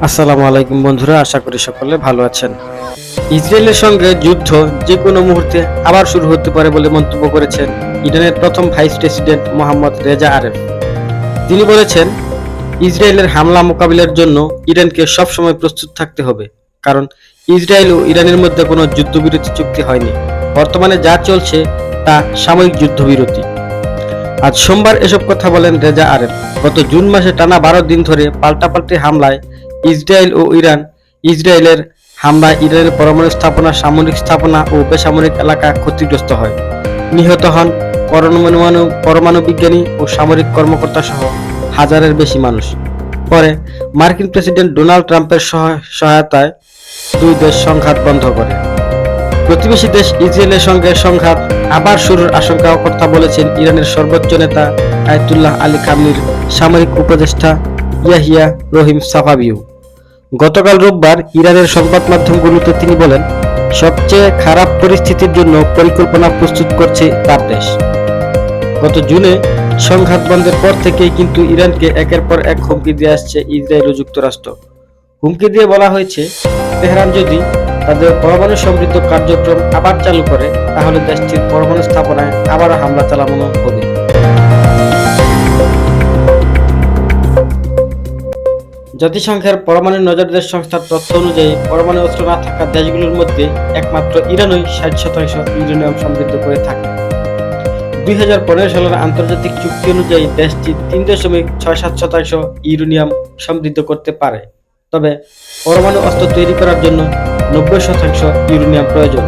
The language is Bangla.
আসসালামু আলাইকুম বন্ধুরা, আশা করি সকলে ভালো আছেন। ইসরায়েলের সঙ্গে যুদ্ধ যে কোনো মুহূর্তে আবার শুরু হতে পারে বলে মন্তব্য করেছেন ইরানের প্রথম ভাইস প্রেসিডেন্ট মোহাম্মদ রেজা আরেফ। তিনি বলেছেন, ইসরায়েলের হামলা মোকাবিলার জন্য ইরানকে সবসময় প্রস্তুত থাকতে হবে, কারণ ইসরায়েল ও ইরানের মধ্যে কোনো যুদ্ধবিরতি চুক্তি হয়নি। বর্তমানে যা চলছে তা সাময়িক যুদ্ধবিরতি। আজ সোমবার এসব কথা বলেন রেজা আরেফ। গত জুন মাসে টানা 12 দিন ধরে পাল্টাপাল্টি হামলায় ইসরায়েলের হামলায় ইরানের পরমাণু স্থাপনা, সামরিক স্থাপনা ও বেসামরিক এলাকা ক্ষতিগ্রস্ত হয়। নিহত হন পরমাণু বিজ্ঞানী ও সামরিক কর্মকর্তা সহ হাজারের বেশি মানুষ। পরে মার্কিন প্রেসিডেন্ট ডোনাল্ড ট্রাম্পের সহায়তায় দুই দেশ সংঘাত বন্ধ করে। প্রতিবেশী দেশ ইসরায়েলের সঙ্গে সংঘাত আবার শুরুর আশঙ্কা কথা বলেছেন ইরানের সর্বোচ্চ নেতা আয়াতুল্লাহ আলী খামেনির সামরিক উপদেষ্টা ইয়াহিয়া রহিম সাফাভিও। গতকাল রোববার ইরানের সংবাদ মাধ্যমগুলোতে তিনি বলেন, সবচেয়ে খারাপ পরিস্থিতির জন্য পরিকল্পনা প্রস্তুত করছে তার দেশ। গত জুনে সংঘাত বন্ধের পর থেকেই কিন্তু ইরানকে একের পর এক হুমকি দিয়ে আসছে ইসরায়েল ও যুক্তরাষ্ট্র। হুমকি দিয়ে বলা হয়েছে, তেহরান যদি তাদের পরমাণু সমৃদ্ধ কার্যক্রম আবার চালু করে, তাহলে দেশটির পরমাণু স্থাপনায় আবারও হামলা চালানো হবে। জাতিসংঘের পরমাণু নজরদারি সংস্থার তথ্য অনুযায়ী, পরমাণু অস্ত্র না থাকা দেশগুলোর মধ্যে একমাত্র ইরানই 60% ইউরেনিয়াম সমৃদ্ধ করে থাকে। 2015 সালের আন্তর্জাতিক চুক্তি অনুযায়ী দেশটি 3.67% ইউরেনিয়াম সমৃদ্ধ করতে পারে। তবে পরমাণু অস্ত্র তৈরি করার জন্য 90% ইউরেনিয়াম প্রয়োজন।